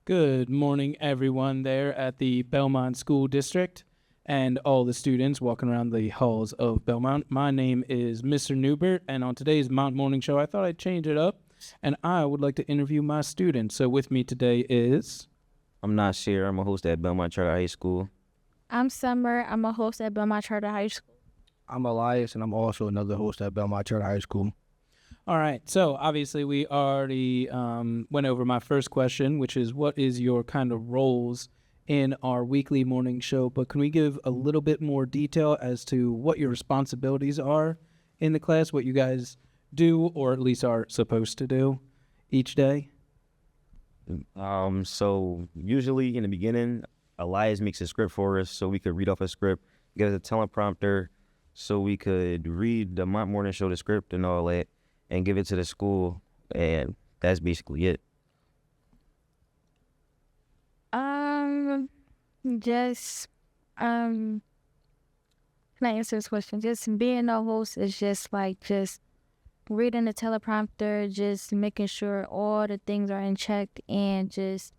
Good morning, everyone there at the Belmont School District and all the students walking around the halls of Belmont. My name is Mr. Newbert, and on today's Mont Morning Show, I thought I'd change it up, and I would like to interview my students. So with me today is... I'm Nasir. I'm a host at Belmont Charter High School. I'm Summer. I'm a host at Belmont Charter High School. I'm Elias, and I'm also another host at Belmont Charter High School. All right, so obviously we already went over my first question, which is what is your kind of roles in our weekly morning show, but can we give a little bit more detail as to what your responsibilities are in the class, what you guys do or at least are supposed to do each day? So usually in the beginning, Elias makes a script for us so we could read off a script, give us a teleprompter so we could read the Mont Morning Show, the script and all that, and give it to the school, and that's basically it. Just can I answer this question? Just being a host is just reading the teleprompter, just making sure all the things are in check, and just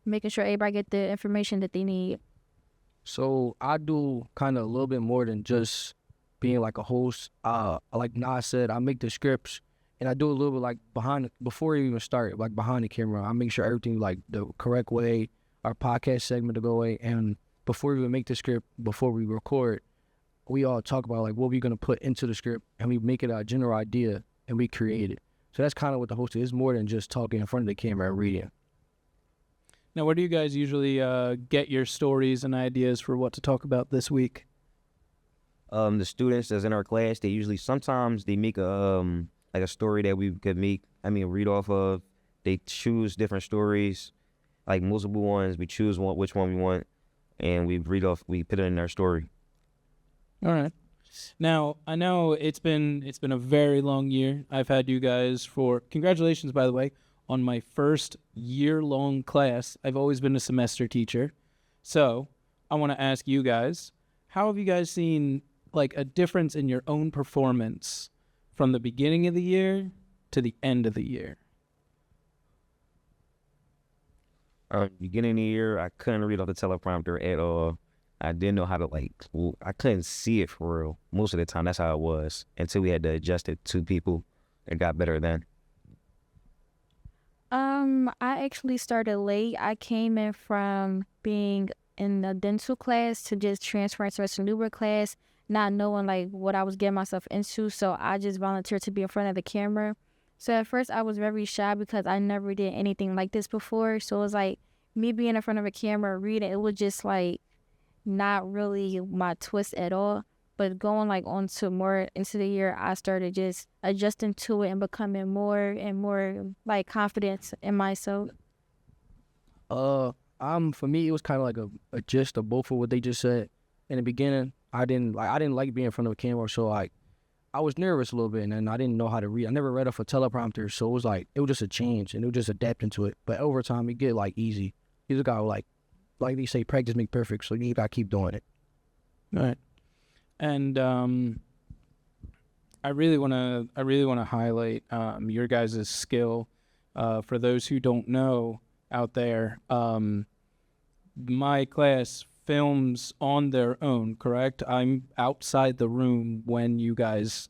making sure everybody get the information that they need. So I do kind of a little bit more than just being like a host. Like Nas said, I make the scripts, and I do a little bit like before you even start, like behind the camera. I make sure everything like the correct way, our podcast segment to go away. And before we even make the script, before we record, we all talk about like what we're gonna put into the script, and we make it a general idea, and we create it. So that's kind of what the host is. It's more than just talking in front of the camera and reading. Now, where do you guys usually get your stories and ideas for what to talk about this week? The students that's in our class, they usually sometimes they make a like a story that we could read off of. They choose different stories, like multiple ones. We choose which one we want, and we put it in our story. All right. Now, I know it's been a very long year. I've had you guys congratulations, by the way, on my first year-long class. I've always been a semester teacher. So I want to ask you guys, how have you guys seen like a difference in your own performance from the beginning of the year to the end of the year? Beginning of the year, I couldn't read off the teleprompter at all. I didn't know how to I couldn't see it for real. Most of the time, that's how it was until we had to adjust it to people. It got better then. I actually started late. I came in from being in the dental class to just transferring to a Sanuba class, not knowing like what I was getting myself into. So I just volunteered to be in front of the camera. So at first I was very shy because I never did anything like this before. So it was like me being in front of a camera reading, it was just like not really my twist at all. But going like on to more into the year, I started just adjusting to it and becoming more and more like confident in myself. For me, it was kind of like a gist of both of what they just said. In the beginning, I didn't like being in front of a camera, so like I was nervous a little bit, and I didn't know how to read. I never read off a teleprompter, so it was just a change, and it was just adapting to it. But over time, it get like easy. You just gotta like they say, practice make perfect. So you gotta keep doing it. All right. And I really want to highlight your guys' skill. For those who don't know out there, my class films on their own, correct? I'm outside the room when you guys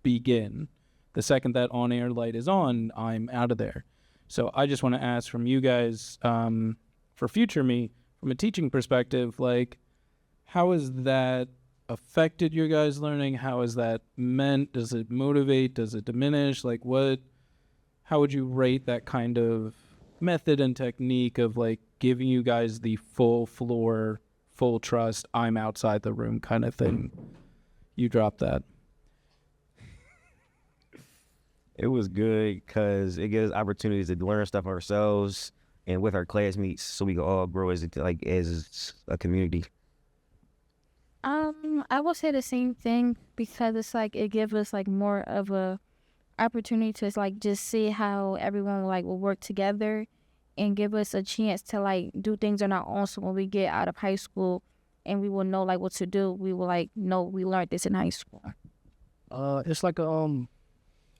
begin. The second that on-air light is on, I'm out of there. So I just want to ask from you guys, for future me, from a teaching perspective, like, how has that affected your guys' learning? How is that meant? Does it motivate? Does it diminish? Like, how would you rate that kind of method and technique of like giving you guys the full floor, full trust, I'm outside the room kind of thing? You drop that. It was good because it gives opportunities to learn stuff ourselves and with our classmates, so we can all grow as a community. I will say the same thing because it's like it gives us like more of a opportunity to like just see how everyone like will work together and give us a chance to like do things on our own. So when we get out of high school and we will know like what to do, we will like know we learned this in high school. It's like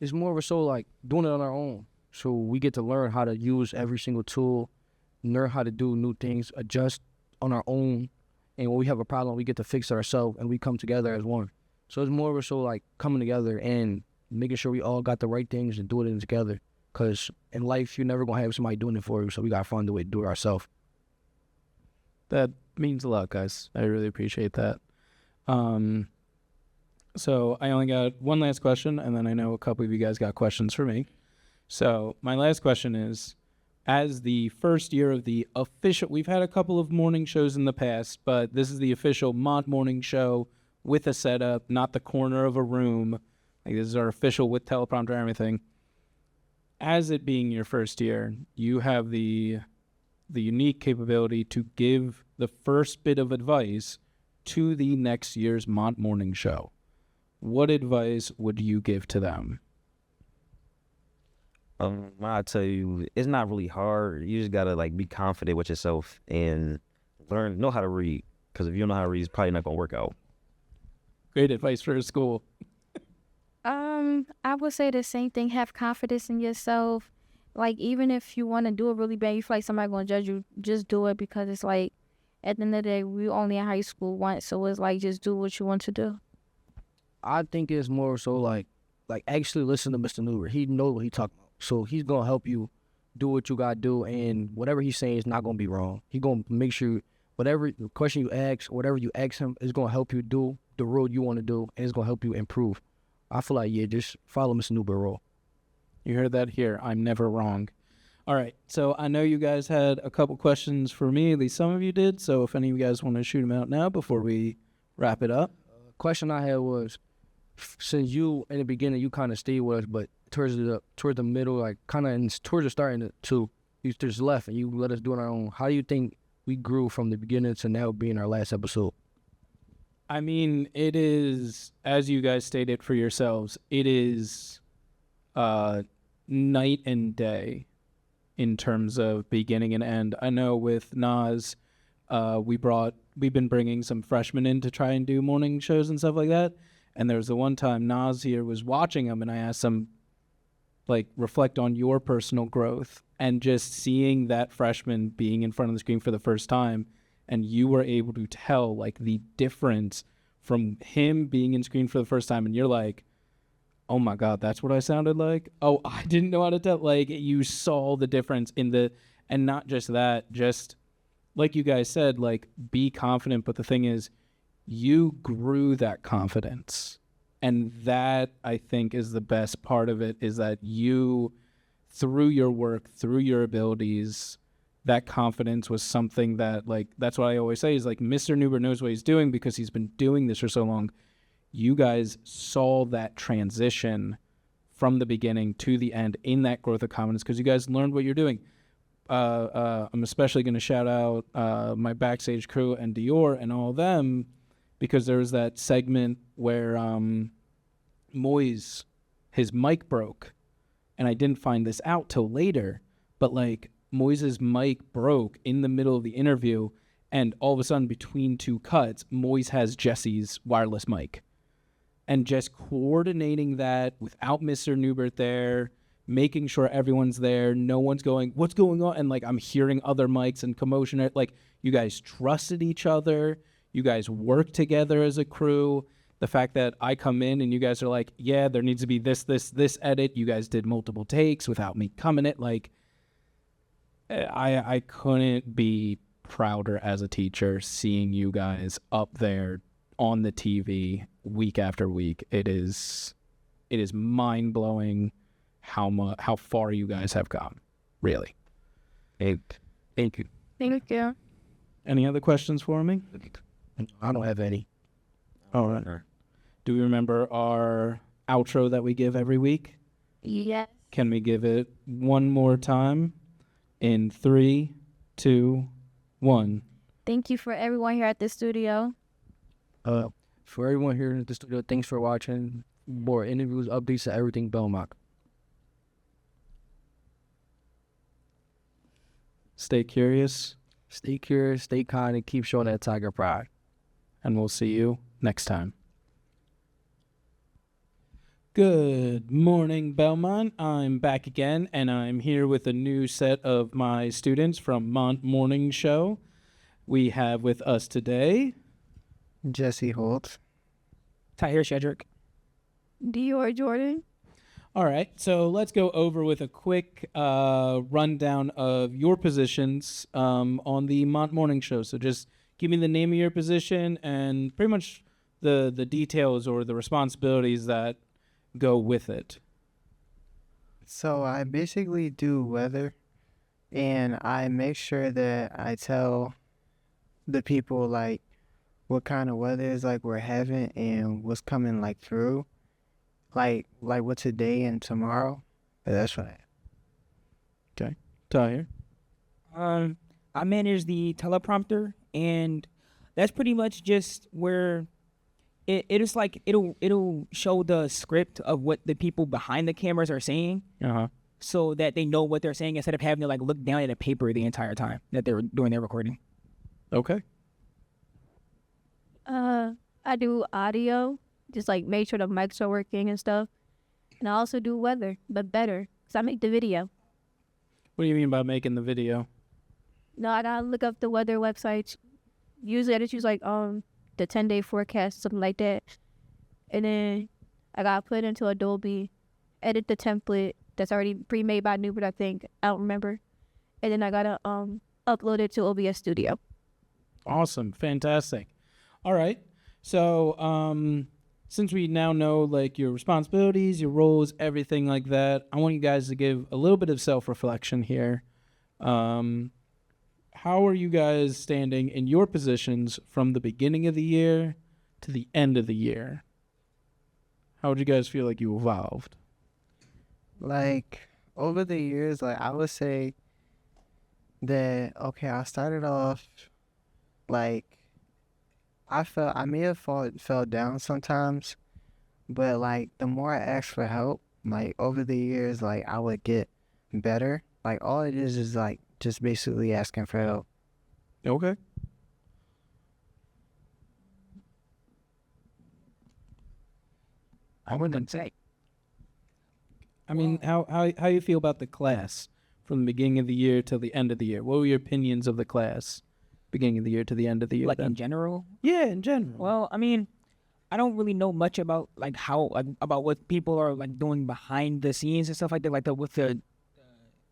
it's more of a so like doing it on our own. So we get to learn how to use every single tool learn how to do new things, adjust on our own. And when we have a problem, we get to fix it ourselves, and we come together as one. So it's more of so like coming together and making sure we all got the right things and doing it together. Because in life, you're never going to have somebody doing it for you, so we got to find a way to do it ourselves. That means a lot, guys. I really appreciate that. So I only got one last question, and then I know a couple of you guys got questions for me. So my last question is, as the first year of the official, we've had a couple of morning shows in the past, but this is the official Mont morning show with a setup, not the corner of a room. Like, this is our official with teleprompter and everything. As it being your first year, you have the unique capability to give the first bit of advice to the next year's Mont morning show. What advice would you give to them? I'll tell you, it's not really hard. You just gotta like be confident with yourself and know how to read. Because if you don't know how to read, it's probably not gonna work out. Great advice for a school. I would say the same thing. Have confidence in yourself. Like, even if you want to do it really bad, you feel like somebody gonna judge you, just do it, because it's like, at the end of the day, we only in high school once, so it's like, just do what you want to do. I think it's more so like actually listen to Mr. Newber. He knows what he talking about. So he's going to help you do what you got to do, and whatever he's saying is not going to be wrong. He's going to make sure whatever the question you ask, whatever you ask him, is going to help you do the role you want to do, and it's going to help you improve. I feel like, yeah, just follow Mr. Newber role. You heard that here. I'm never wrong. All right. So I know you guys had a couple questions for me. At least some of you did. So if any of you guys want to shoot them out now before we wrap it up. Question I had was, since you in the beginning you kind of stayed with us, but towards the middle, like kind of towards the starting to you just left and you let us do it on our own. How do you think we grew from the beginning to now being our last episode? I mean, it is, as you guys stated for yourselves, it is night and day in terms of beginning and end. I know with Nas, we've been bringing some freshmen in to try and do morning shows and stuff like that. And there was the one time Nas here was watching them, and I asked him, like, reflect on your personal growth, and just seeing that freshman being in front of the screen for the first time, and you were able to tell, like, the difference from him being in screen for the first time, and you're like, oh my God, that's what I sounded like? Oh, I didn't know how to tell. Like, you saw the difference and not just that, just like you guys said, like, be confident. But the thing is, you grew that confidence. And that, I think, is the best part of it, is that you, through your work, through your abilities, that confidence was something that, like, that's what I always say is, like, Mr. Newber knows what he's doing because he's been doing this for so long. You guys saw that transition from the beginning to the end in that growth of confidence because you guys learned what you're doing. I'm especially going to shout out my backstage crew and Dior and all of them, because there was that segment where Moise, his mic broke, and I didn't find this out till later, but like Moise's mic broke in the middle of the interview, and all of a sudden between two cuts, Moise has Jesse's wireless mic. And just coordinating that without Mr. Newbert there, making sure everyone's there, no one's going, what's going on? And like I'm hearing other mics and commotion. Like you guys trusted each other. You guys work together as a crew. The fact that I come in and you guys are like, yeah, there needs to be this edit. You guys did multiple takes without me coming it. Like, I couldn't be prouder as a teacher seeing you guys up there on the TV week after week. It is mind-blowing how far you guys have come. Really. Thank you. Thank you. Any other questions for me? I don't have any. All right. Do we remember our outro that we give every week? Yes. Can we give it one more time? In 3, 2, 1. Thank you for everyone here at the studio. For everyone here in the studio, thanks for watching. More interviews, updates, and everything Belmont. Stay curious. Stay curious, stay kind, and keep showing that Tiger pride. And we'll see you next time. Good morning, Belmont. I'm back again, and I'm here with a new set of my students from Mont Morning Show. We have with us today Jesse Holt. Tahir Shedrick. Dior Jordan. All right, so let's go over with a quick rundown of your positions on the Mont Morning Show. So just give me the name of your position and pretty much the details or the responsibilities that go with it. So I basically do weather, and I make sure that I tell the people like what kind of weather is like we're having and what's coming like through, like what today and tomorrow. But that's what Tahir? I manage the teleprompter, and that's pretty much just where it is like it'll show the script of what the people behind the cameras are saying, Uh-huh. so that they know what they're saying instead of having to like look down at a paper the entire time that they're doing their recording. Okay. I do audio, just like make sure the mics are working and stuff. And I also do weather, but better, because I make the video. What do you mean by making the video? No, I gotta look up the weather websites. Usually I just use like the 10-day forecast, something like that. And then I gotta put it into Adobe, edit the template that's already pre-made by Newbert, I think. I don't remember. And then I gotta upload it to OBS Studio. Awesome. Fantastic. All right. So, since we now know like your responsibilities, your roles, everything like that, I want you guys to give a little bit of self-reflection here. How are you guys standing in your positions from the beginning of the year to the end of the year? How would you guys feel like you evolved? like over the years, like I would say that okay, I started off like I may have fell down sometimes, but like the more I asked for help, like over the years, like I would get better. Like all it is like just basically asking for help. Okay. I wouldn't say. I mean, how you feel about the class from the beginning of the year till the end of the year? What were your opinions of the class, beginning of the year to the end of the year? Like then? in general. Yeah, in general. Well, I mean, I don't really know much about like how like about what people are like doing behind the scenes and stuff like that, like with the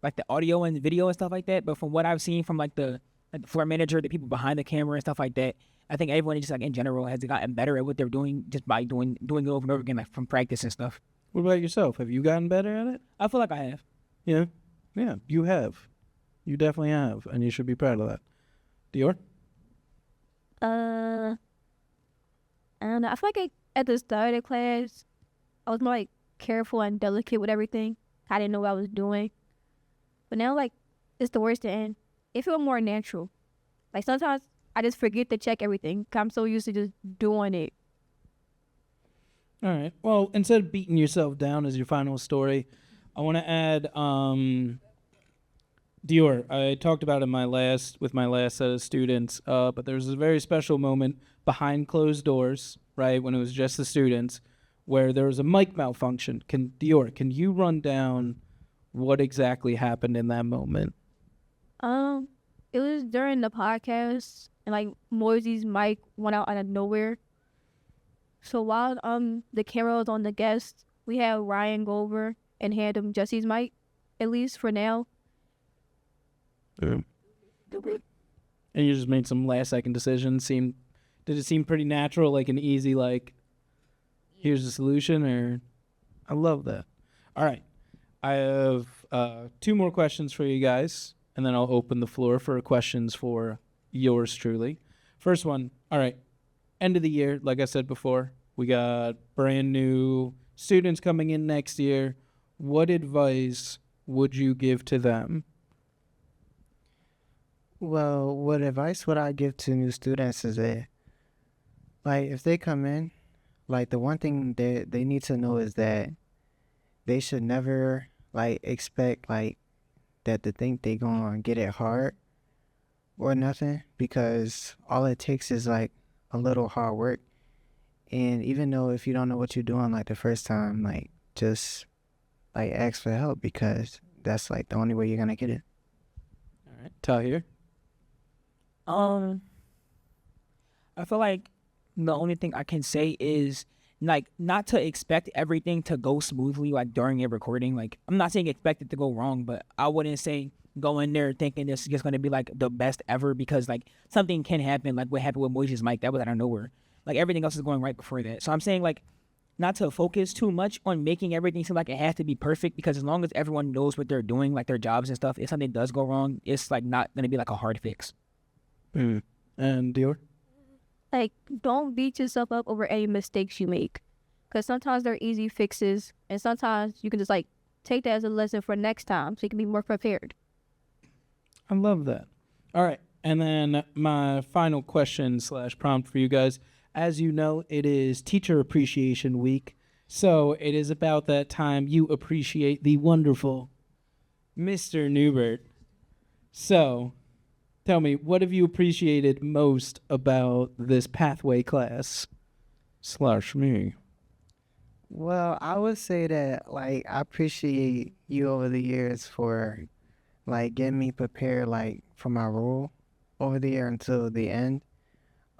like the audio and video and stuff like that. But from what I've seen from like the floor manager, the people behind the camera and stuff like that, I think everyone just like in general has gotten better at what they're doing just by doing it over and over again, like from practice and stuff. What about yourself? Have you gotten better at it? I feel like I have. Yeah. Yeah, you have. You definitely have, and you should be proud of that. Dior? I don't know. I feel like at the start of class, I was more like careful and delicate with everything. I didn't know what I was doing. But now, like, it's the worst to end. It feels more natural. Like, sometimes I just forget to check everything 'cause I'm so used to just doing it. All right. Well, instead of beating yourself down as your final story, I want to add Dior. I talked about it with my last set of students, but there was a very special moment behind closed doors, right, when it was just the students, where there was a mic malfunction. Dior, can you run down what exactly happened in that moment? It was during the podcast, and like Moise's mic went out of nowhere. So while the camera was on the guest, we had Ryan go over and hand him Jesse's mic, at least for now. And you just made some last second decisions. Did it seem pretty natural, like an easy, like, here's the solution? Or I love that. All right. I have 2 more questions for you guys, and then I'll open the floor for questions for yours truly. First one, all right, end of the year, like I said before, we got brand new students coming in next year. What advice would you give to them? Well, what advice would I give to new students is that, like, if they come in, like, the one thing that they need to know is that they should never, like, expect, like, that to think they gonna get it hard or nothing, because all it takes is, like, a little hard work, And even though if you don't know what you're doing like the first time, like just like ask for help because that's like the only way you're gonna get it. All right, Tahir. I feel like the only thing I can say is like not to expect everything to go smoothly like during a recording. Like I'm not saying expect it to go wrong, but I wouldn't say go in there thinking this is just gonna be like the best ever because like something can happen like what happened with Moise's mic that was out of nowhere. Like everything else is going right before that. So I'm saying like not to focus too much on making everything seem like it has to be perfect because as long as everyone knows what they're doing, like their jobs and stuff, if something does go wrong, it's like not gonna be like a hard fix. And Dior. Like, don't beat yourself up over any mistakes you make. Because sometimes they're easy fixes. And sometimes you can just, like, take that as a lesson for next time so you can be more prepared. I love that. All right. And then my final question / prompt for you guys. As you know, it is Teacher Appreciation Week. So it is about that time you appreciate the wonderful Mr. Newbert. So tell me, what have you appreciated most about this pathway class / me? Well, I would say that like I appreciate you over the years for like getting me prepared like for my role over the year until the end.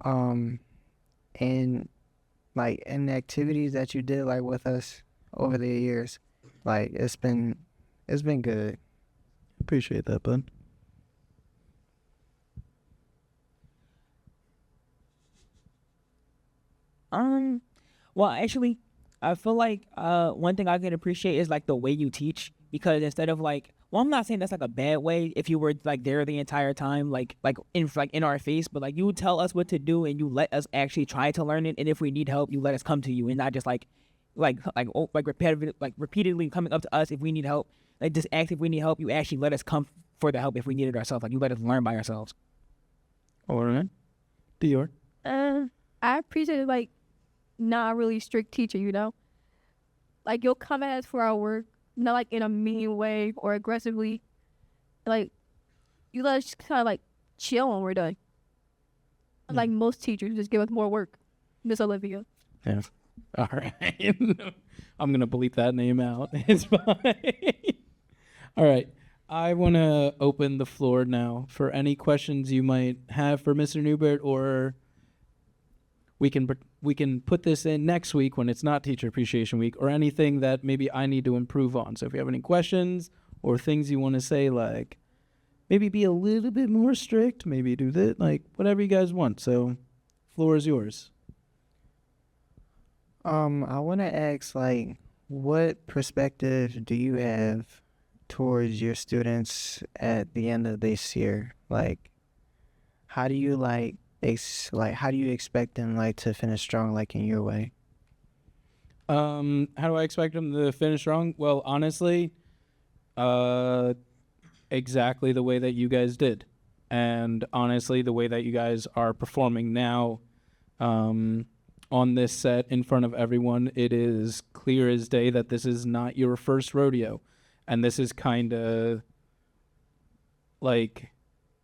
And like in the activities that you did like with us over the years, like it's been good. Appreciate that, bud. Well, actually, I feel like one thing I can appreciate is like the way you teach because instead of like, well, I'm not saying that's like a bad way if you were like there the entire time, like in our face, but like you tell us what to do and you let us actually try to learn it, and if we need help, you let us come to you and not just repeatedly coming up to us if we need help. Like just ask if we need help. You actually let us come for the help if we need it ourselves. Like you let us learn by ourselves. All right. Dior. I appreciate, like, not a really strict teacher, you know? Like, you'll come at us for our work, not, like, in a mean way or aggressively. Like, you let us kind of, like, chill when we're done. Like most teachers, just give us more work. Miss Olivia. Yeah. All right. I'm going to bleep that name out. It's fine. All right. I want to open the floor now for any questions you might have for Mr. Newbert, or we can put this in next week when it's not Teacher Appreciation Week, or anything that maybe I need to improve on. So if you have any questions or things you want to say, like maybe be a little bit more strict, maybe do that, like whatever you guys want. So floor is yours. I want to ask like what perspective do you have towards your students at the end of this year? Like how do you how do you expect them like to finish strong like in your way? How do I expect them to finish strong? Well, honestly, exactly the way that you guys did. And honestly, the way that you guys are performing now on this set in front of everyone, it is clear as day that this is not your first rodeo. And this is kind of like,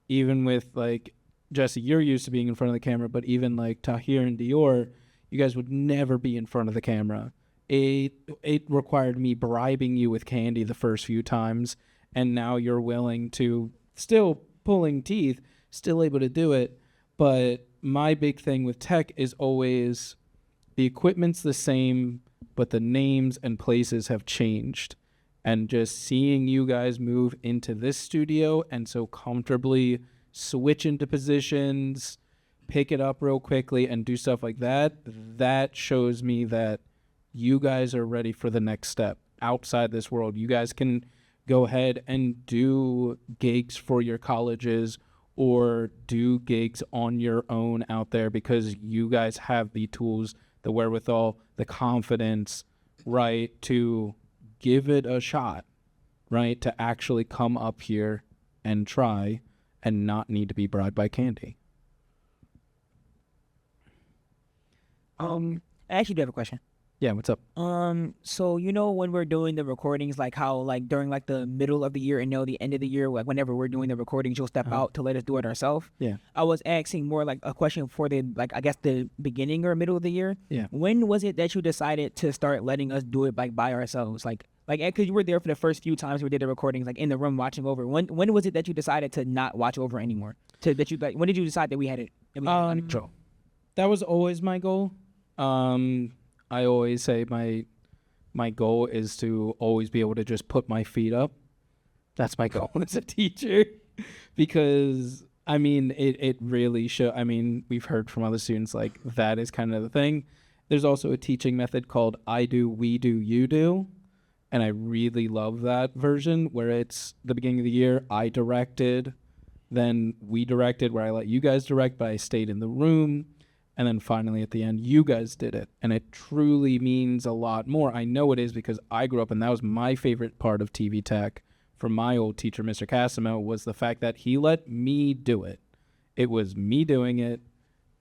even with like, Jesse, you're used to being in front of the camera, but even like Tahir and Dior, you guys would never be in front of the camera. It required me bribing you with candy the first few times, and now you're willing to, still pulling teeth, still able to do it. But my big thing with tech is always the equipment's the same, but the names and places have changed. And just seeing you guys move into this studio and so comfortably switch into positions, pick it up real quickly, and do stuff like that, that shows me that you guys are ready for the next step outside this world. You guys can go ahead and do gigs for your colleges or do gigs on your own out there because you guys have the tools, the wherewithal, the confidence, right, to give it a shot, right, to actually come up here and try and not need to be bribed by candy. I actually do have a question. Yeah, what's up? So you know when we're doing the recordings, like how like during like the middle of the year and the end of the year, like whenever we're doing the recordings, you'll step out to let us do it ourselves. Yeah. I was asking more like a question for the like I guess the beginning or middle of the year. Yeah. When was it that you decided to start letting us do it like by ourselves? Like because you were there for the first few times we did the recordings, like in the room watching over. When was it that you decided to not watch over anymore? When did you decide that we had it? That we had it under control? That was always my goal. I always say my goal is to always be able to just put my feet up. That's my goal as a teacher, because I mean it really should. I mean, we've heard from other students like that is kind of the thing. There's also a teaching method called I do, we do, you do, and I really love that version where it's the beginning of the year I directed, then we directed where I let you guys direct, but I stayed in the room. And then finally at the end, you guys did it. And it truly means a lot more. I know it is because I grew up and that was my favorite part of TV Tech from my old teacher, Mr. Casimo, was the fact that he let me do it. It was me doing it.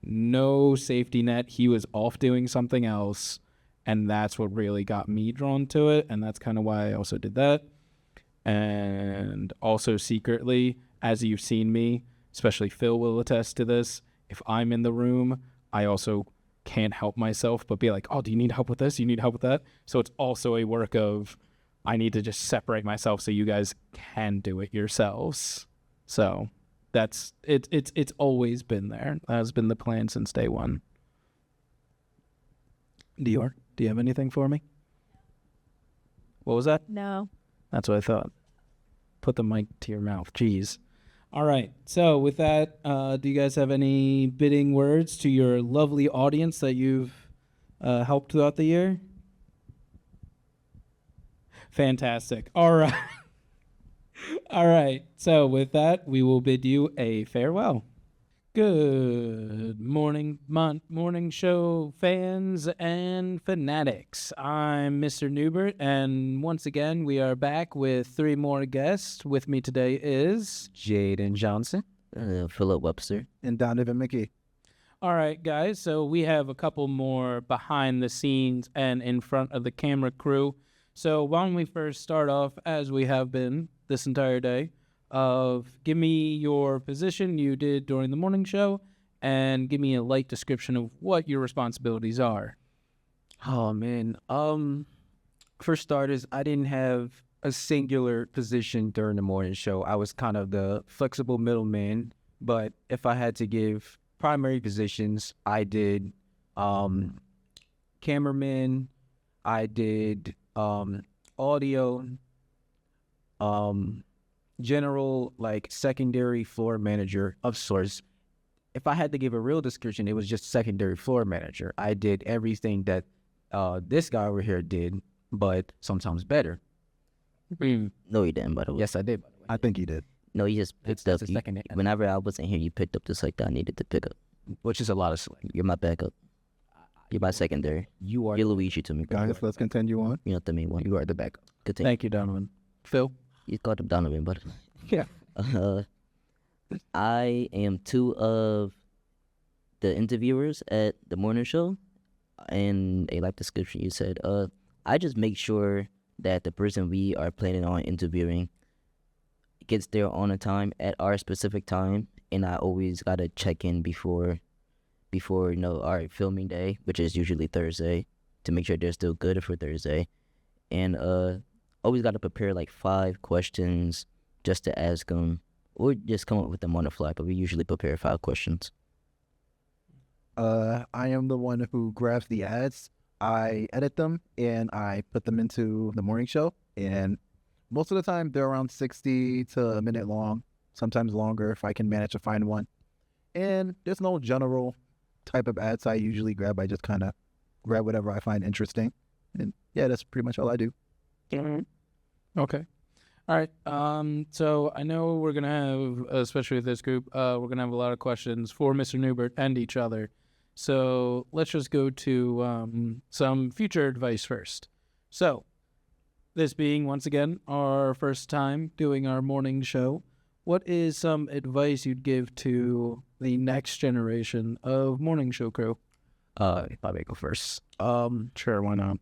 No safety net. He was off doing something else. And that's what really got me drawn to it. And that's kind of why I also did that. And also secretly, as you've seen me, especially Phil will attest to this, if I'm in the room, I also can't help myself but be like, oh, do you need help with this? Do you need help with that? So it's also a work of I need to just separate myself so you guys can do it yourselves. So that's it's always been there. That has been the plan since day one. Dior, do you have anything for me? What was that? No. That's what I thought. Put the mic to your mouth. Jeez. All right. So with that, do you guys have any bidding words to your lovely audience that you've helped throughout the year? Fantastic. All right. All right. So with that, we will bid you a farewell. Good morning, Mont Morning Show fans and fanatics. I'm Mr. Newbert, and once again, we are back with 3 more guests. With me today is Jaden Johnson. Philip Webster. And Donovan McKee. All right, guys. So we have a couple more behind the scenes and in front of the camera crew. So why don't we first start off, as we have been this entire day, of give me your position you did during the morning show and give me a light description of what your responsibilities are. Oh, man. For starters, I didn't have a singular position during the morning show. I was kind of the flexible middleman. But if I had to give primary positions, I did cameraman, I did audio, general, like, secondary floor manager of sorts. If I had to give a real description, it was just secondary floor manager. I did everything that this guy over here did, but sometimes better. No, you didn't, by the way. Yes, I did. I think he did. No, you just picked up. That's a second. Whenever I wasn't here, you picked up the slack that I needed to pick up. Which is a lot of slack. You're my backup. You're my secondary. You are. You're Luigi to me. Guys, let's continue on. You're not the main one. You are the backup. Continue. Thank you, Donovan. Phil? You called him Donovan, but Yeah. I am 2 of the interviewers at the morning show, and a life description you said. I just make sure that the person we are planning on interviewing gets there on a time at our specific time, and I always gotta check in before our filming day, which is usually Thursday, to make sure they're still good for Thursday, and always gotta prepare like 5 questions just to ask them, or just come up with them on the fly. But we usually prepare 5 questions. I am the one who grabs the ads. I edit them and I put them into the morning show. And most of the time, they're around 60 to a minute long, sometimes longer if I can manage to find one. And there's no general type of ads I usually grab. I just kind of grab whatever I find interesting. And yeah, that's pretty much all I do. Okay. All right. So I know we're going to have, especially with this group, we're going to have a lot of questions for Mr. Newbert and each other. So let's just go to some future advice first. So this being, once again, our first time doing our morning show, what is some advice you'd give to the next generation of morning show crew? If I may go first. Sure, why not?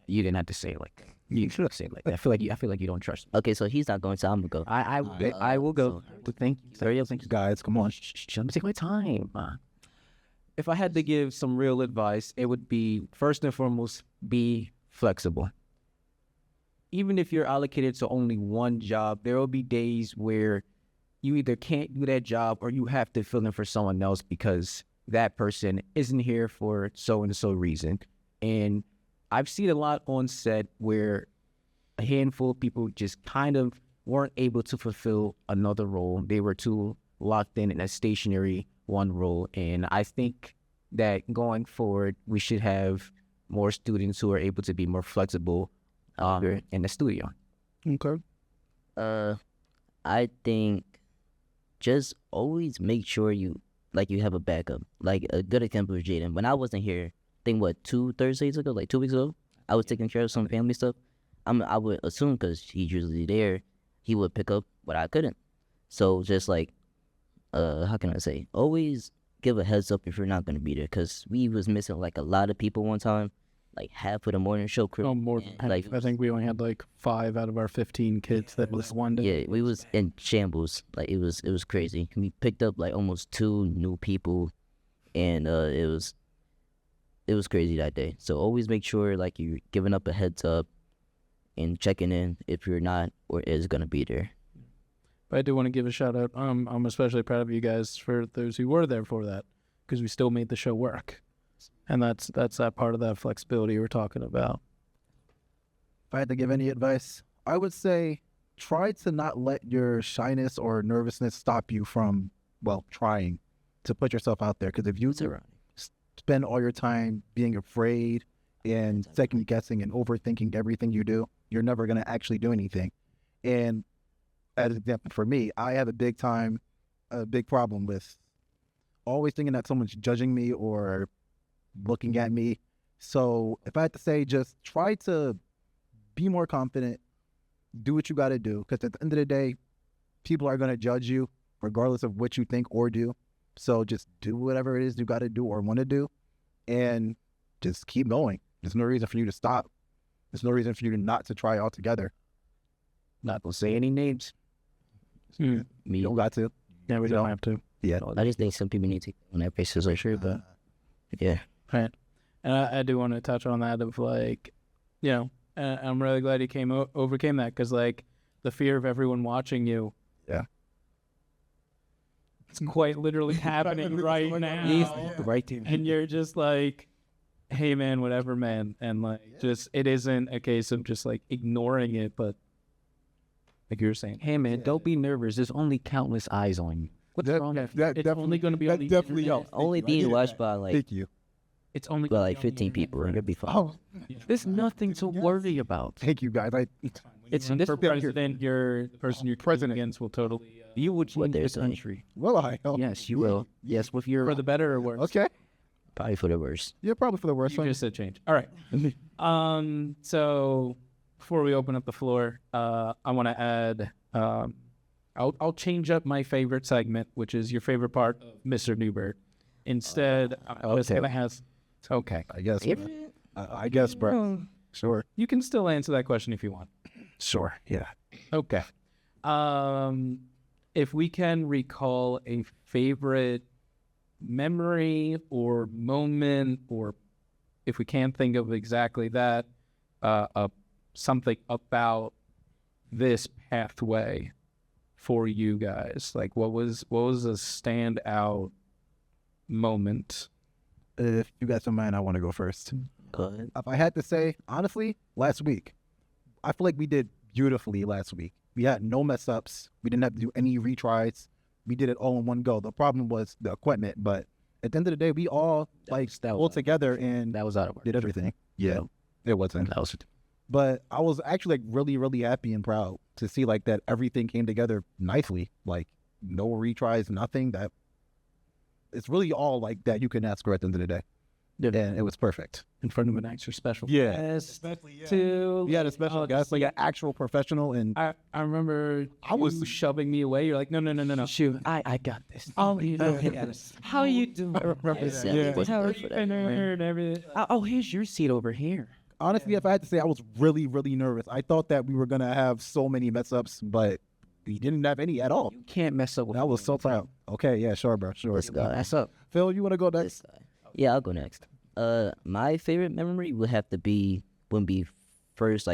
You didn't have to say it like that. You should have said it like that. I feel like you don't trust me. Okay, so he's not going, so I'm gonna go. I will go. Thank you. Hurry up. Thank you, guys. Come on. Let me take my time. If I had to give some real advice, it would be first and foremost, be flexible. Even if you're allocated to only one job, there will be days where you either can't do that job or you have to fill in for someone else because that person isn't here for so and so reason. And I've seen a lot on set where a handful of people just kind of weren't able to fulfill another role. They were too locked in a stationary one role. And I think that going forward, we should have more students who are able to be more flexible in the studio. Okay. I think just always make sure you have a backup. Like a good example is Jaden. When I wasn't here, I think 2 Thursdays ago, like 2 weeks ago, I was taking care of some family stuff. I would assume because he's usually there, he would pick up what I couldn't. So just like, how can I say? Always give a heads up if you're not gonna be there, because we was missing like a lot of people one time, like half of the morning show crew. Oh, more than and, like, I think we only had like 5 out of our 15 kids that was one day. Yeah, we was in shambles. Like it was crazy. We picked up like almost 2 new people, and it was crazy that day. So always make sure like you're giving up a heads up and checking in if you're not or is gonna be there. But I do want to give a shout out. I'm especially proud of you guys for those who were there for that, because we still made the show work, and that's that part of that flexibility we're talking about. If I had to give any advice, I would say try to not let your shyness or nervousness stop you from, trying to put yourself out there. Because if you spend all your time being afraid and second guessing and overthinking everything you do, you're never going to actually do anything. And as an example for me, I have a big problem with always thinking that someone's judging me or looking at me. So if I had to say, just try to be more confident, do what you got to do, because at the end of the day, people are going to judge you regardless of what you think or do. So just do whatever it is you got to do or want to do, and just keep going. There's no reason for you to stop. There's no reason for you not to try altogether. Not gonna say any names. Me, You don't got to. Yeah, we don't have to. Yeah. I just think some people need to on that basis. Like, Sure that. yeah. Right. And I do want to touch on that of like, I'm really glad you overcame that, because like the fear of everyone watching you. Yeah. It's quite literally happening right now. Right there. And you're just like, hey man, whatever man. And like, just, it isn't a case of just like ignoring it, but like you were saying, Hey man, don't be nervous. There's only countless eyes on you. What's wrong? it's only going to be on the internet. Only being watched by like Thank you. It's only by gonna like be on the 15 people. internet. It'll be fine. Oh, There's nothing to worry about. thank you guys. It's This for president. You're the person you're president against will totally You would What change they're this saying. country. I know. Yes, you will. Yes, with your for the better or worse. Okay. Probably for the worst. Yeah, probably for the worst You one. just said change. All right. So before we open up the floor, I want to add. I'll change up my favorite segment, which is your favorite part of Mr. Newbert. Instead, I'm just gonna have. Okay. I guess. I guess, bro. Sure. You can still answer that question if you want. Sure. Yeah. Okay. If we can recall a favorite memory or moment, or if we can't think of exactly that, something about this pathway for you guys, like what was a standout moment? If you got some mind, I want to go first. Go ahead. If I had to say, honestly, last week, I feel like we did beautifully last week. We had no mess ups. We didn't have to do any retries. We did it all in one go. The problem was the equipment, but at the end of the day, we all pulled together and that was out of did everything. Yeah, it wasn't. That was But I was actually like really, really happy and proud to see like that everything came together nicely. Like no retries, nothing. That it's really all like that you can ask for at the end of the day. and it was perfect. In front of an extra special Yeah. guest. Yeah. To We had a special guest, like an actual professional, and I remember I was- you shoving me away. You're like, no. Shoot, I got this. Oh, how you doing? Exactly. What's Howard. for that? And everything. Oh, here's your seat over here. honestly, if I had to say, I was really, really nervous. I thought that we were gonna have so many mess ups, but we didn't have any at all. You can't mess up with I was so proud. Okay, yeah, sure, bro, sure. This guy. That's up. Phil, you want to go This next? guy. Yeah, I'll go next. My favorite memory would have to be when we first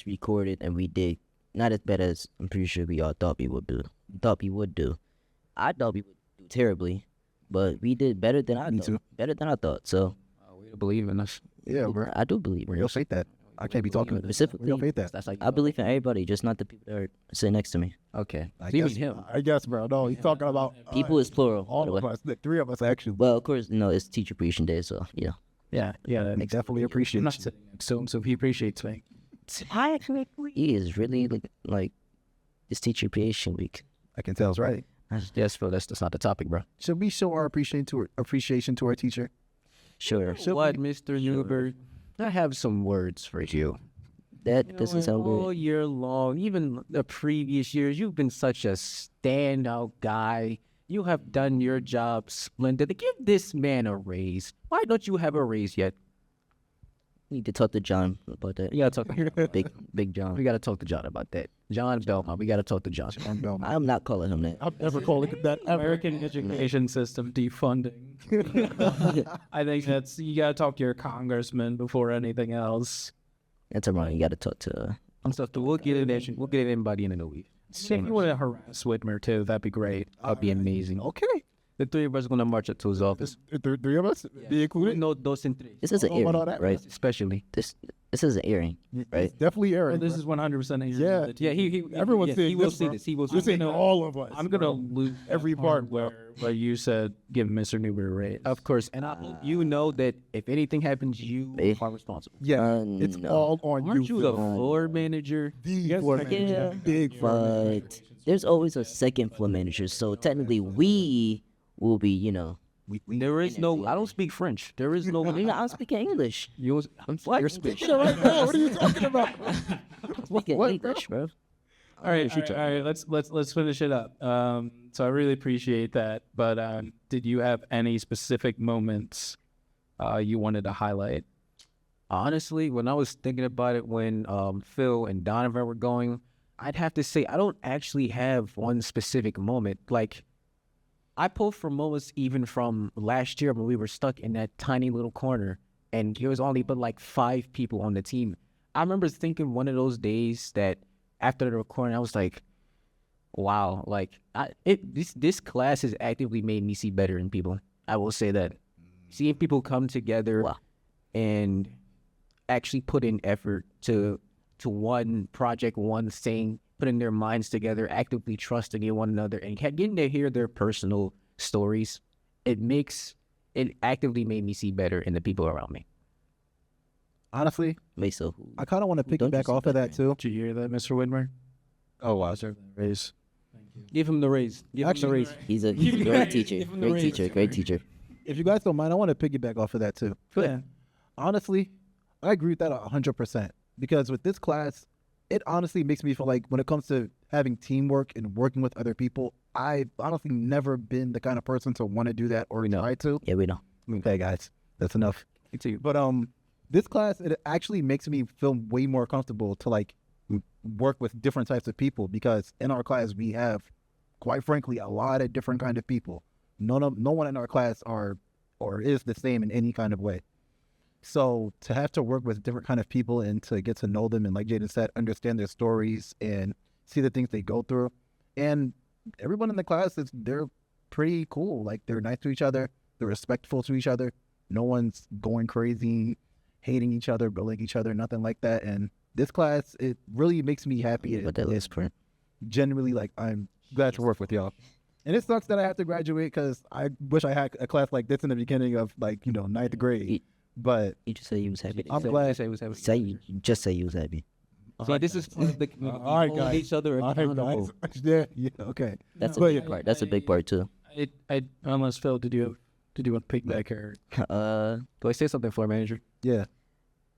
recorded and we did not as bad as I'm pretty sure we all thought we would do. I thought we would do terribly, but we did better than I Me thought. too. Better than I thought. So We don't believe in us. Yeah, bro. I do believe in Real it. faith that. I can't be talking to Specifically, real faith that. That's like I believe in everybody, just not the people that are sitting next to me. Okay. I So you guess, mean him? I guess, bro. No, he's talking about People is plural. by all the of way. us. The three of us actually. Well, of course, it's Teacher Appreciation Day, so Yeah, that We makes definitely appreciate I'm not you. sitting next to him, so he appreciates me. he is really like it's Teacher Appreciation Week. I can tell it's right. Yes, Phil. That's not the topic, bro. Should we show our appreciation to our teacher? Sure. What, Mr. Newberg? I have some words for you. That doesn't sound all good. year long, even the previous years, you've been such a standout guy. You have done your job splendid. Give this man a raise. Why don't you have a raise yet? Need to talk to John about that. We gotta talk. Big John. We gotta talk to John about that. John Belmont. We gotta talk to John. I'm not calling him that. I'm never calling it that. American education system defunding. I think you gotta talk to your congressman before anything else. That's around. You got to talk to. So we'll get it in. We'll get it in by the end of the week. If you want to harass Whitmer too, that'd be great. That'd be amazing. Okay. The three of us are gonna march up to his office. Three of us? Be included? No, dos and tres. This is an Oh, what all airing, that right? Especially. This is an airing, right? It's definitely Well, Aaron. this is 100% Yeah. Yeah, he Everyone's yeah, seeing he will this, see bro. this. He will see You're this. saying all of us. I'm gonna bro. lose Every that part, where you said give Mr. Newberg a raise. Of course, and I hope you know that if anything happens, you Eh? are responsible. Yeah, it's no. all on Aren't you the Phil. floor manager? The floor Yeah, manager. Big floor manager. But there's always a second floor manager, so technically we will be, There is no. I don't speak French. There is no. I'm speaking English. I'm You're speaking. What are you talking about? I'm speaking English, bro. All right. Let's finish it up. So I really appreciate that. But did you have any specific moments you wanted to highlight? Honestly, when I was thinking about it, when Phil and Donovan were going, I'd have to say I don't actually have one specific moment. Like, I pulled from moments even from last year when we were stuck in that tiny little corner, and there was only but like 5 people on the team. I remember thinking one of those days that after the recording, I was like, "Wow!" Like, this class has actively made me see better in people. I will say that seeing people come together Wow. and actually put in effort to one project, one thing, putting their minds together, actively trusting in one another, and getting to hear their personal stories, it actively made me see better in the people around me. Honestly, Wait, so I kind of want to Don't you piggyback see off of that that, too. Did you hear that, Mr. Whitmer? Oh wow, sir. Raise. Give him the raise. Give him the raise. he's a great teacher. Great teacher. If you guys don't mind, I want to piggyback off of that too. Yeah. Honestly, I agree with that 100%. Because with this class, it honestly makes me feel like when it comes to having teamwork and working with other people, I've honestly never been the kind of person to want to do that or try to. Yeah, we know. Okay, guys, that's enough. Continue. But this class, it actually makes me feel way more comfortable to like work with different types of people, because in our class we have, quite frankly, a lot of different kind of people. No one in our class are or is the same in any kind of way. So to have to work with different kind of people and to get to know them and, like Jaden said, understand their stories and see the things they go through, and everyone in the class they're pretty cool. Like, they're nice to each other, they're respectful to each other. No one's going crazy, hating each other, bullying each other, nothing like that. And this class, it really makes me happy. But that last part. Genuinely, like, I'm glad to work with y'all. And it sucks that I have to graduate, because I wish I had a class like this in the beginning of, like, ninth grade. But You just say you was happy. I'm glad. Say was happy. Say you just say you was happy. See, this is part of the community. all right, Hold guys. each other All right, accountable. guys. Yeah, okay. That's a But big yeah, part. That's a big part too. Unless Phil, did you Did you want to piggyback her? Do I say something, floor manager? Yeah.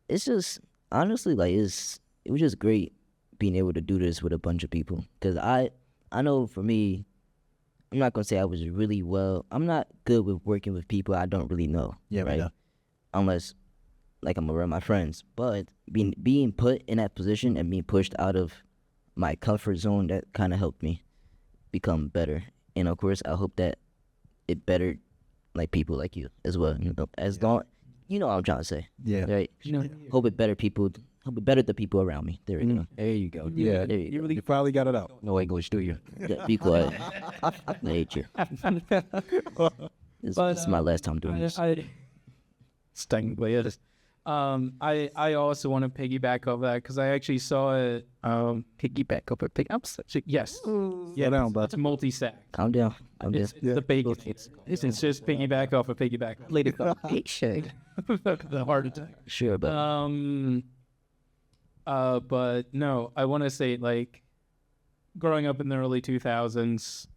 It's just honestly like it was just great being able to do this with a bunch of people. Cause I know for me, I'm not gonna say I was really well. I'm not good with working with people I don't really know. Yeah, right. know. Unless like I'm around my friends. But being put in that position and being pushed out of my comfort zone, that kind of helped me become better. And of course, I hope that it bettered like people like you as well. As long, you know what I'm trying to say. Yeah. Right. Hope it better people. Hope it bettered the people around me. There we go. There you go. Yeah. There you go. You finally got it out. No English, do you? Yeah, be quiet. I hate you. This is my last time doing this. It's technically it is. I also want to piggyback off that because I actually saw it. Piggyback off it. I'm such a yes. Yeah, down, bud. it's multi-sack. Calm down. It's the bacon. It's just piggyback off a piggyback. Lady patient. The heart attack. Sure, but But no, I want to say like growing up in the early 2000s,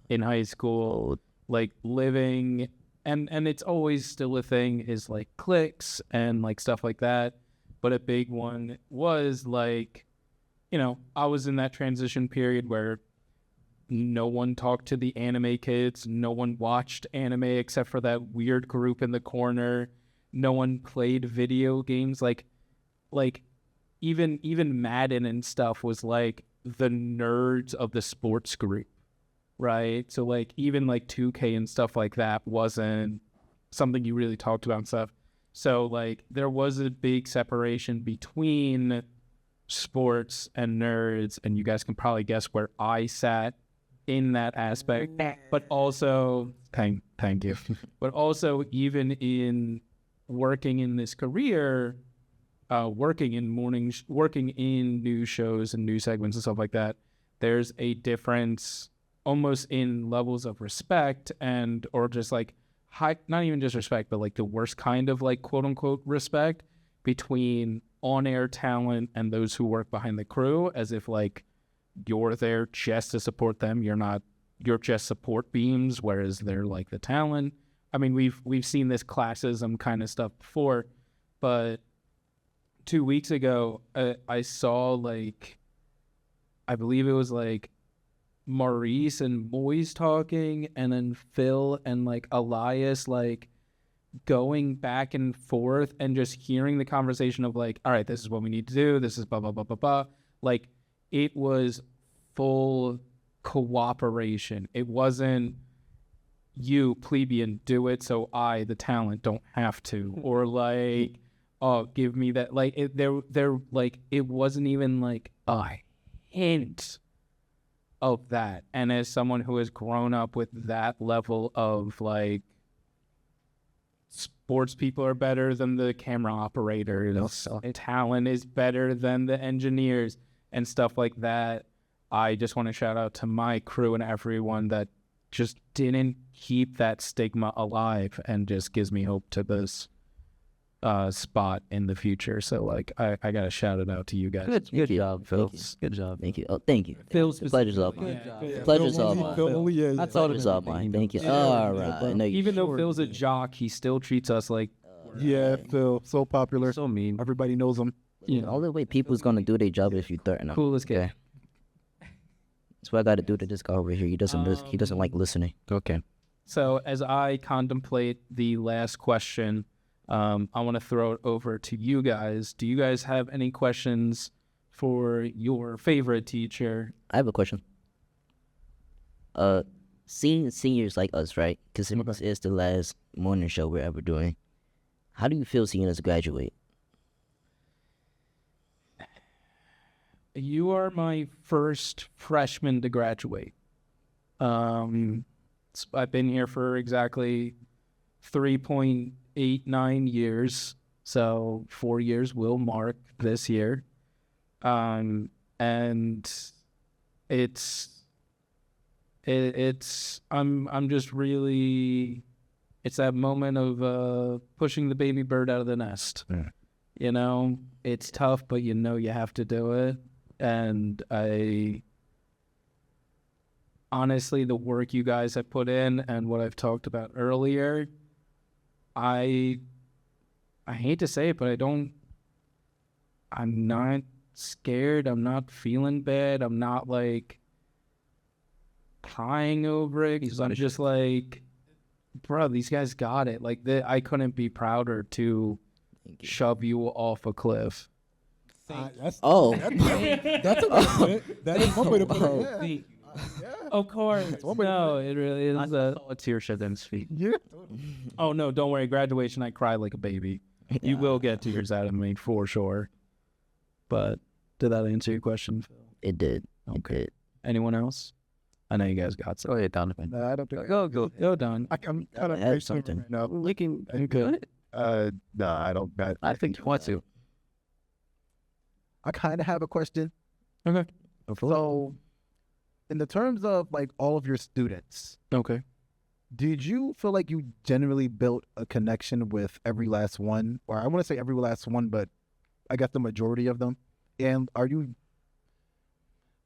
in high school, like living, and it's always still a thing, is like cliques and like stuff like that. But a big one was like, I was in that transition period where no one talked to the anime kids. No one watched anime except for that weird group in the corner. No one played video games. Like even Madden and stuff was like the nerds of the sports group, right? So like even like 2K and stuff like that wasn't something you really talked about and stuff. So like there was a big separation between sports and nerds, and you guys can probably guess where I sat in that aspect. But also thank you. But also even in working in this career, working in mornings, working in news shows and news segments and stuff like that, there's a difference almost in levels of respect or just like high, not even just respect, but like the worst kind of like quote unquote respect between on-air talent and those who work behind the crew, as if like you're there just to support them. You're just support beams, whereas they're like the talent. I mean, we've seen this classism kind of stuff before, but 2 weeks ago, I saw like, I believe it was like Maurice and Moise talking, and then Phil and like Elias like going back and forth, and just hearing the conversation of like, all right, this is what we need to do. This is blah, blah, blah, blah, blah. Like it was full cooperation. It wasn't you plebeian do it so I, the talent, don't have to, or like, oh, give me that. Like they're like, it wasn't even like a hint of that. And as someone who has grown up with that level of like, sports people are better than the camera operators, so talent is better than the engineers and stuff like that, I just want to shout out to my crew and everyone that just didn't keep that stigma alive, and just gives me hope to this spot in the future. So like I gotta shout it out to you guys. Good job, Phil. Good job. Thank you. Oh, thank you. Phil's The pleasure's all mine. Pleasure's all mine. Pleasure's all mine. Thank you. All right. I know you Even though Phil's a jock, he still treats us like Yeah, Phil, so popular. So mean. Everybody knows him. the only way people's gonna do their job is if you threaten them. coolest kid. Okay. That's what I got to do to this guy over here. He doesn't like listening. Okay. So as I contemplate the last question, I want to throw it over to you guys. Do you guys have any questions for your favorite teacher? I have a question. Seeing seniors like us, right? Because this is the last morning show we're ever doing. How do you feel seeing us graduate? You are my first freshman to graduate. I've been here for exactly 3.89 years, so 4 years will mark this year. And I'm just really, it's that moment of pushing the baby bird out of the nest. Yeah. It's tough, but you have to do it. And honestly, the work you guys have put in and what I've talked about earlier, I hate to say it, but I'm not scared. I'm not feeling bad. I'm not like crying over it because I'm just like, bro, these guys got it. Like, I couldn't be prouder to shove you off a cliff. That's Oh. that's a way to put it. That is one way to put it. Yeah. Of course. No, it really is. I saw a tear shed in his feet. Yeah. Oh, no, don't worry. Graduation, I cry like a baby. You will get tears out of me for sure. But did that answer your question, Phil? It did. Okay. It did. Anyone else? I know you guys got some. Go ahead, Donovan. No, I don't think. Go, Don. I'm kind of Add brainstorming something. right now. We can. Okay. No, I don't. I think you want to. I kind of have a question. Okay. So, in the terms of like all of your students, Okay. did you feel like you generally built a connection with every last one, or I want to say every last one, but I guess the majority of them? And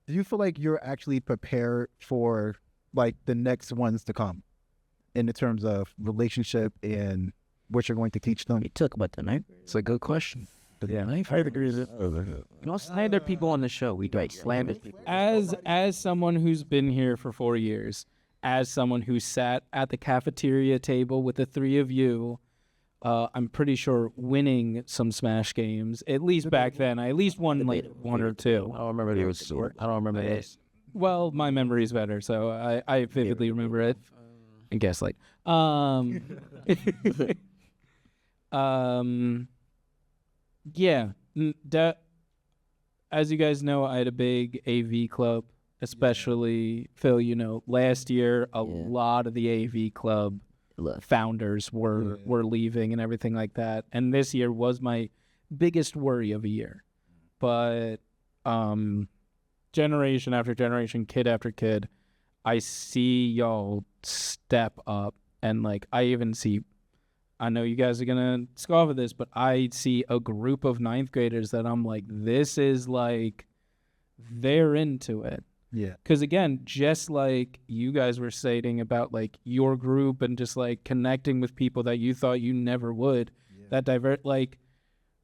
do you feel like you're actually prepared for like the next ones to come in the terms of relationship and what you're going to teach them? We talk about the night. It's a good question. Yeah. I agree with it. You don't slander people on the show. We don't slander people. As someone who's been here for 4 years, as someone who sat at the cafeteria table with the three of you, I'm pretty sure winning some Smash games, at least back then, I at least won like one or two. I don't remember those. I don't remember this. Well, my memory's better, so I vividly remember it. And Gaslight. Yeah. As you guys know, I had a big AV club, especially Phil. You know, last year a lot of the AV club founders were leaving and everything like that, and this year was my biggest worry of a year. But generation after generation, kid after kid, I see y'all step up, and like I know you guys are gonna scoff at this, but I see a group of ninth graders that I'm like, this is like, they're into it. Yeah. Because again, just like you guys were stating about like your group and just like connecting with people that you thought you never would, like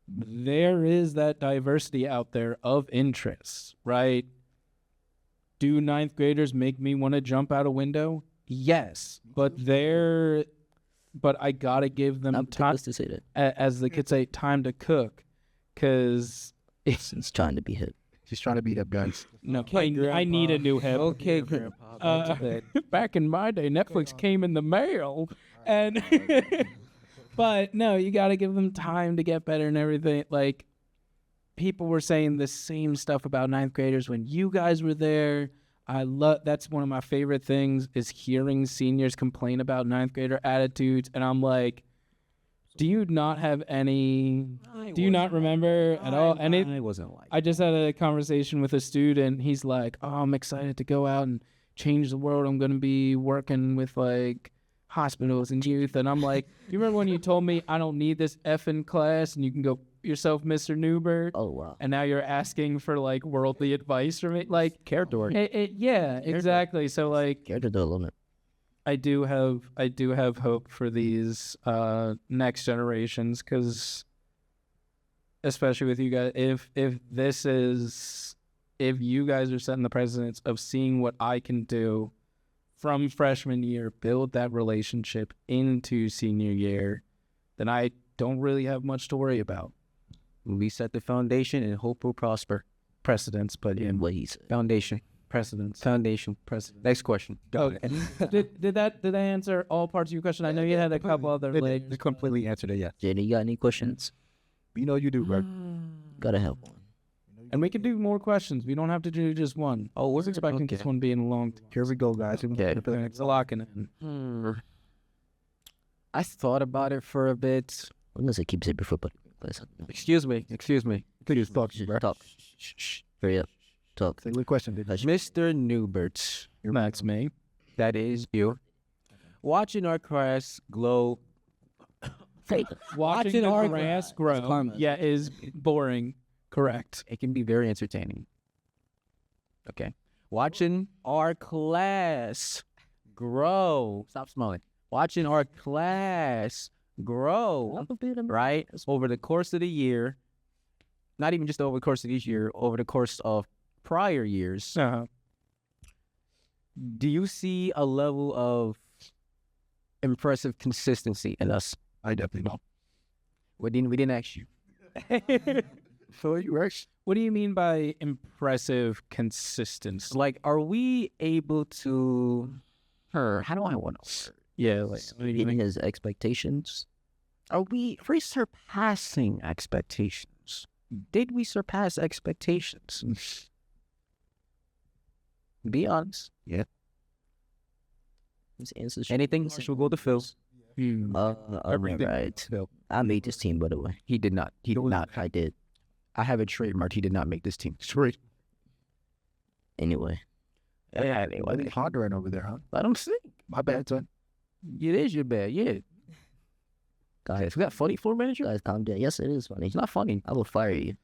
there is that diversity out there of interests, right? Do ninth graders make me want to jump out a window? Yes, but I gotta give them time to say that. As the kids say, time to cook, because It's trying to be hip. She's trying to beat up guys. no, I need a new hip. Okay, Grandpa. Back in my day, Netflix came in the mail, and but no, you got to give them time to get better and everything. Like people were saying the same stuff about ninth graders when you guys were there. That's one of my favorite things is hearing seniors complain about ninth grader attitudes, and I'm like, do you not have any? Do you not remember at all? And I wasn't like. I just had a conversation with a student. He's like, "Oh, I'm excited to go out and change the world. I'm going to be working with like hospitals and youth." And I'm like, "Do you remember when you told me I don't need this effing class and you can go yourself, Mr. Newbert?" Oh wow. And now you're asking for like worldly advice from me, like character work. yeah, exactly. So like, Character development. I do have hope for these next generations, because especially with you guys, if you guys are setting the precedence of seeing what I can do from freshman year, build that relationship into senior year, then I don't really have much to worry about. We set the foundation and hope will prosper. Precedence, but yeah, What he said. Foundation. precedence. Foundation. Precedent. Next question. Okay. Did that answer all parts of your question? I know you had a couple other layers. They completely answered it, yes. Jenny, you got any questions? You know you do, bro. Gotta have one. And we can do more questions. We don't have to do just one. I was expecting this one being long. Here we go, guys. Okay. It's a locking in. I thought about it for a bit. I'm gonna say keep it before but Excuse me. Please talk, bro. talk. Hurry up. Talk. Say what question did you? Mr. Newbert, That's me. that is you. Watching our class glow. Watching our the grass grow, karma. yeah, is boring. Correct. It can be very entertaining. Okay. watching our class grow. Stop smiling. Watching our class grow, right? Over the course of the year, not even just over the course of this year, over the course of prior years. Do you see a level of impressive consistency in us? I definitely don't. We didn't ask you. So you works. What do you mean by impressive consistency? Like, are we able to? How do I want to? Yeah, like Meeting his expectations. Are we surpassing expectations? Did we surpass expectations? Be honest. Yeah. His answers. Anything? We'll go to Phil. Right. Phil. I made this team, by the way. He did not. He did not. I did. I have it trademarked. He did not make this team. Straight. Anyway. Yeah, Why are they pondering over there, huh? Let him sing. My bad, son. It is your bad. Yeah. Guys, Is that funny for a manager? guys, calm down. Yes, it is funny. It's not funny. I will fire you.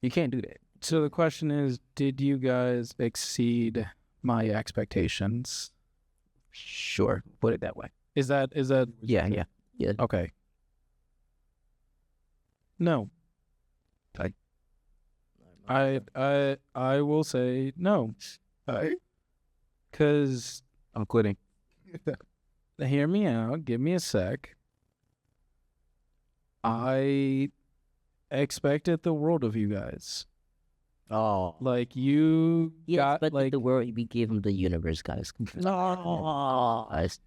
You can't do that. So the question is, did you guys exceed my expectations? Sure. Put it that way. Is that Yeah. okay? No. I will say no. Cause I'm quitting. hear me out, give me a sec. I expected the world of you guys. Oh. Like you He got expected like the world. We gave him the universe, guys. No. Guys,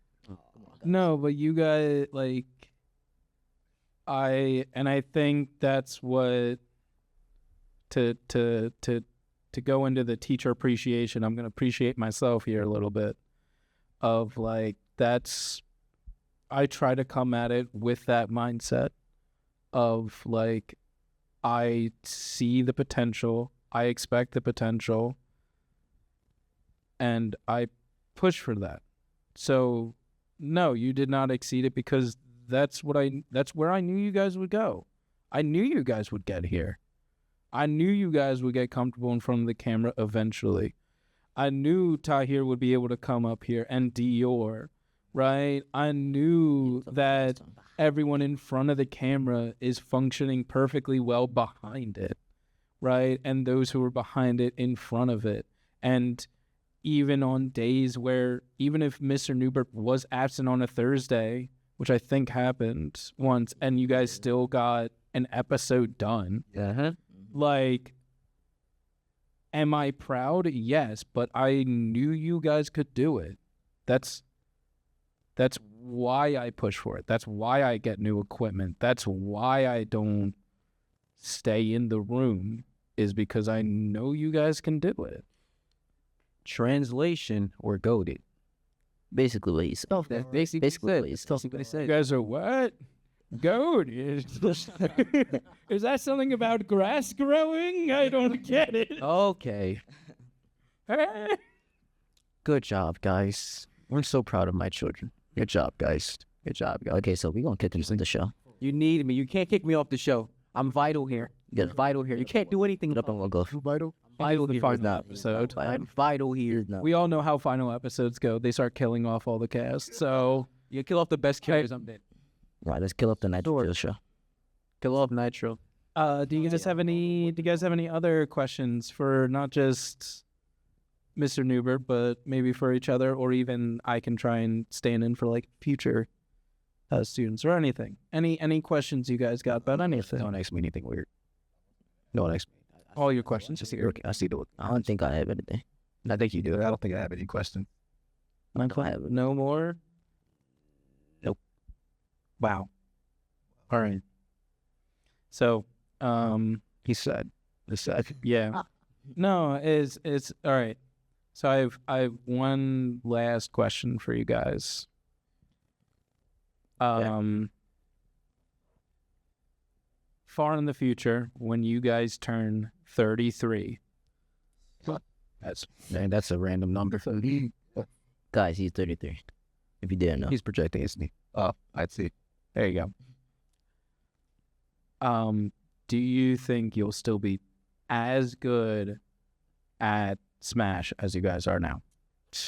no, but you guys like I think that's what to go into the teacher appreciation. I'm gonna appreciate myself here a little bit. Of like that's I try to come at it with that mindset of like I see the potential, I expect the potential, and I push for that. So no, you did not exceed it because that's where I knew you guys would go. I knew you guys would get here. I knew you guys would get comfortable in front of the camera eventually. I knew Tahir would be able to come up here and Dior, right? I knew that everyone in front of the camera is functioning perfectly well behind it, right? And those who are behind it in front of it. And even on days where, even if Mr. Newbert was absent on a Thursday, which I think happened once, and you guys still got an episode done, like, am I proud? Yes, but I knew you guys could do it. That's why I push for it. That's why I get new equipment. That's why I don't stay in the room, is because I know you guys can do it. Translation, we're goated. basically what he said. That's basically Basically what he said. You guys are what? Goat? Is that something about grass growing? I don't get it. Okay. Good job, guys. I'm so proud of my children. Good job, guys. Good job, guys. Okay, so we're gonna kick him from the show. You need me. You can't kick me off the show. I'm vital here. Get it. Vital here. You can't do anything. Get up and we'll go. Vital. Vital the here. final episode. I'm vital here. No. We all know how final episodes go. They start killing off all the cast. So You kill off the best characters. I'm dead. Right, let's kill up the Nitro show. Kill off Nitro. do you guys have any other questions for not just Mr. Newbert, but maybe for each other, or even I can try and stand in for like future students or anything? Any questions you guys got about anything? Don't ask me anything weird. Don't ask me. All your questions. I see the look. I don't think I have anything. I think you do. I don't think I have any questions. I don't have it. No more? Nope. Wow. All right. So, He said. He said. yeah. No, it's all right. So I have one last question for you guys. Far in the future, when you guys turn 33. That's a random number. Guys, he's 33. If you didn't know. He's projecting, isn't he? Oh, I see. There you go. Do you think you'll still be as good at Smash as you guys are now?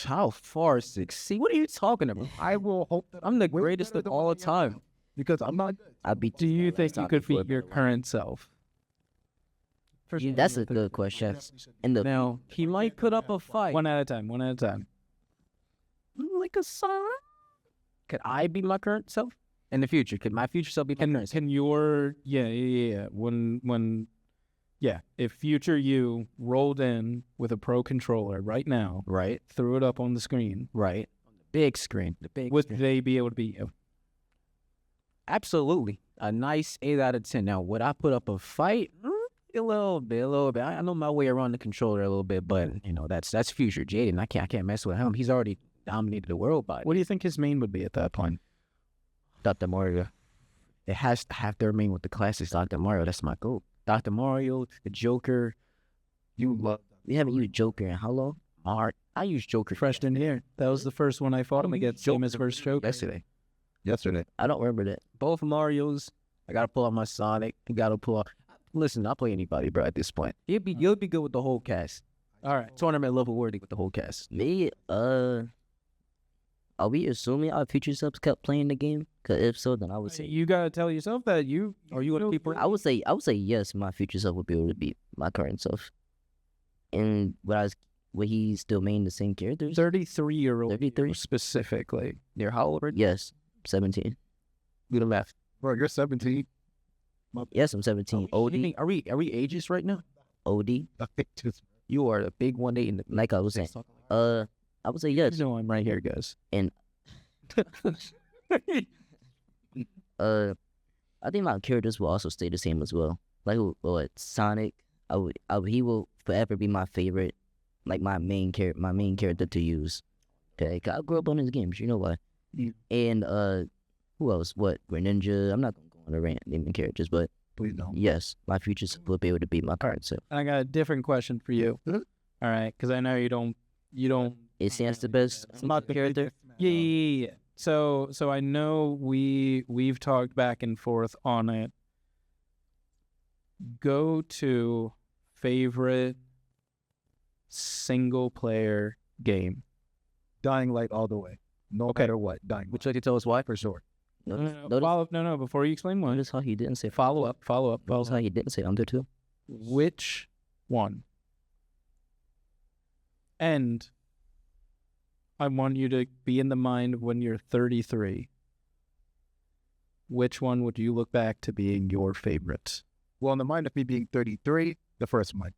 How far succeed? What are you talking about? I will hope that I'm the way greatest better of than all what I am time. now, because I'm not good. I beat. Do you this guy think last you time could before beat your the battle. current self? That's a good question. In the Now he might put up a fight. One at a time. One at a time. Like a son. Could I be my current self in the future? Could my future self be my current self? Can your yeah. If future you rolled in with a pro controller right now, Right, threw it up on the screen, right. Big screen. The big would screen. they be able to beat you? Absolutely. A nice 8 out of 10. Now, would I put up a fight? A little bit. I know my way around the controller a little bit, but that's future Jaden. I can't mess with him. He's already dominated the world by it. What do you think his main would be at that point? Dr. Mario. It has to have to remain with the classics. Dr. Mario, that's my goal. Dr. Mario, the Joker. You love We haven't used Joker in how long? I use Joker Fresh in here. That was the first one I fought him against. Same as first Joker. yesterday. yesterday. I don't remember that. Both Marios. I gotta pull out my Sonic. I gotta pull out. Listen, I'll play anybody, bro. At this point, you'll be good with the whole cast. All right. Tournament level worthy with the whole cast. Me, are we assuming our future subs kept playing the game? Cause if so, then I would say You gotta tell yourself that you Are you gonna keep? I would say yes. My future self would be able to beat my current self. And would he still maintain the same characters? 33-year-old 33? specifically. They're how old? Yes, 17. Do the math. Bro, you're 17. Yes, I'm 17. OD, Are we ages right now? OD. I think just You are the big 1-8 in the. Like I was saying, I would say yes. You know I'm right here, guys. I think my characters will also stay the same as well. Like what Sonic, he will forever be my favorite, like my main character to use. Okay, 'cause I grew up on his games, you know why. Yeah. And who else? What Greninja? I'm not gonna go on a rant naming characters, but please don't. yes, my future self will be able to beat my current self. And I got a different question for you. Mhm. All right, because I know you don't. Is Sans the best character? Yeah. So I know we've talked back and forth on it. Go to favorite single player game. Dying Light all the way. No matter what. Dying Would you like to tell us why? For sure. Notice, Before you explain one. notice how he didn't say Follow up. Notice how he didn't say under two. Which one? And I want you to be in the mind of when you're 33. Which one would you look back to being your favorite? Well, in the mind of me being 33, the first one.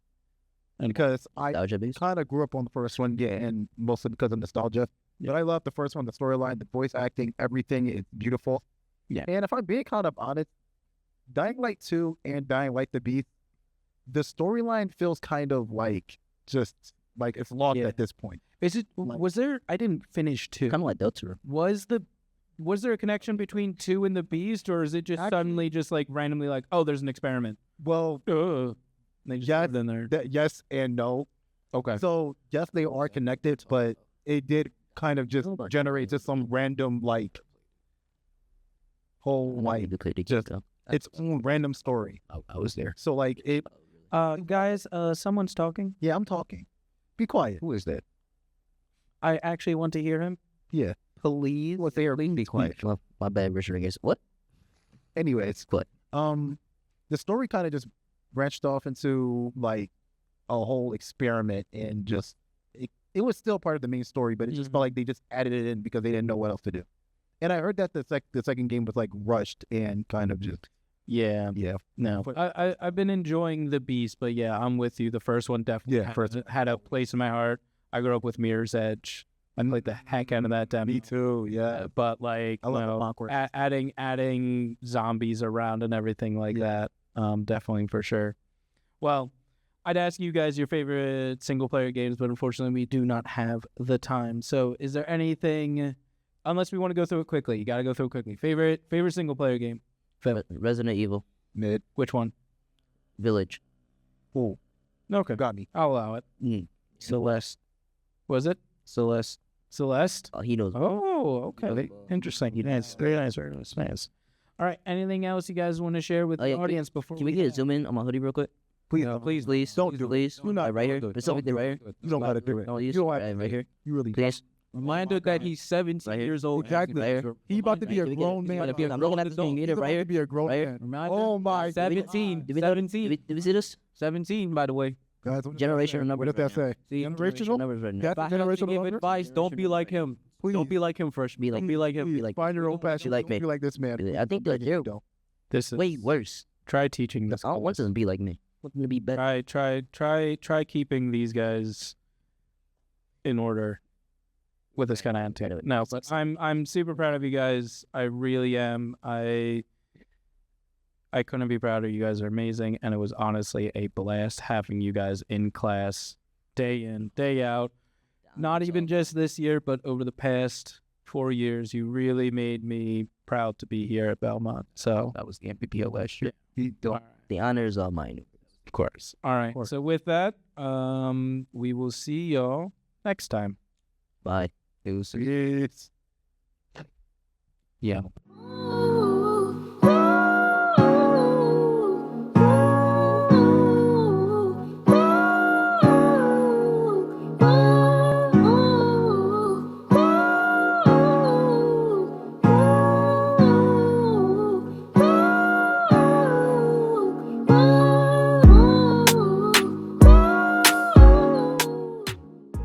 And because I Nostalgia based. kind of grew up on the first one, yeah, and mostly because of nostalgia. But I love the first one, the storyline, the voice acting, everything is beautiful. Yeah. And if I'm being kind of honest, Dying Light 2 and Dying Light the Beast, the storyline feels kind of like just like it's lost Yeah. at this point. Is it? Was there? I didn't finish 2. Kind of like Delta. Was there a connection between 2 and the Beast, or is it just suddenly just like randomly like, oh, there's an experiment? Well, And they just yes, put it in there. yes and no. Okay. So yes, they are connected, but it did kind of just generate just some random like whole like just its own random story. I was there. So like it, Guys, someone's talking. yeah, I'm talking. Be quiet. Who is that? I actually want to hear him. Yeah. Please. Well, they are be quiet. Well, my bad, Richard. I guess what? Anyways, What? the story kind of just branched off into like a whole experiment, and just it was still part of the main story, but it just felt like they just added it in because they didn't know what else to do. And I heard that the second game was like rushed and kind of just Yeah. No. I've been enjoying the Beast, but yeah, I'm with you. The first one definitely had a place in my heart. I grew up with Mirror's Edge. I played the heck out of that demo. me too. Yeah, But like, I love the Conquest. adding zombies around and everything like that, definitely for sure. Well, I'd ask you guys your favorite single player games, but unfortunately we do not have the time. So is there anything, unless we want to go through it quickly, you got to go through it quickly. Favorite single player game? Resident Evil mid. Which one? Village. Oh, Okay. got me. I'll allow it. Celeste. Was it? Celeste. Celeste? Oh, he knows. Oh, okay. Interesting. Nice. Very nice. Very nice. All right. Anything else you guys want to share with Oh, yeah, the audience before Can we get a zoom in on my hoodie real quick? Please, Please, don't do it. please. Do not right do here. it. There's something right here. You don't gotta do it. No, You don't have to right do here. it. You really Please. Reminder that he's 17 Right here. years old. Exactly. Right here. He about to be a Can we get it? grown man. I'm looking at the thing. Get He's it right about here. to be a grown Right here. man. Reminder, Oh my 17. Did we- 17. Did we see this? 17, by the way. Guys, what does that Generational say? numbers. What does that right say? See, Generational? numbers right now. That's if I have to generational give number? advice, don't be like him. Please. Don't be like him, freshman. Be like Don't be like him. Please, Be like- find your own passion. like Don't me. be like this man. I think that you're This is way worse. Try teaching this. I don't want class. them to be like me. I want them to be better. Try keeping these guys in order with this kind of attitude. No, but I'm super proud of you guys. I really am. I couldn't be prouder. You guys are amazing, and it was honestly a blast having you guys in class day in, day out. Not even just this year, but over the past 4 years. You really made me proud to be here at Belmont. So That was the MPPO last year. The honor is all mine. of course. All right. So with that, we will see y'all next time. Bye. It was, Yes. yeah. Ooh.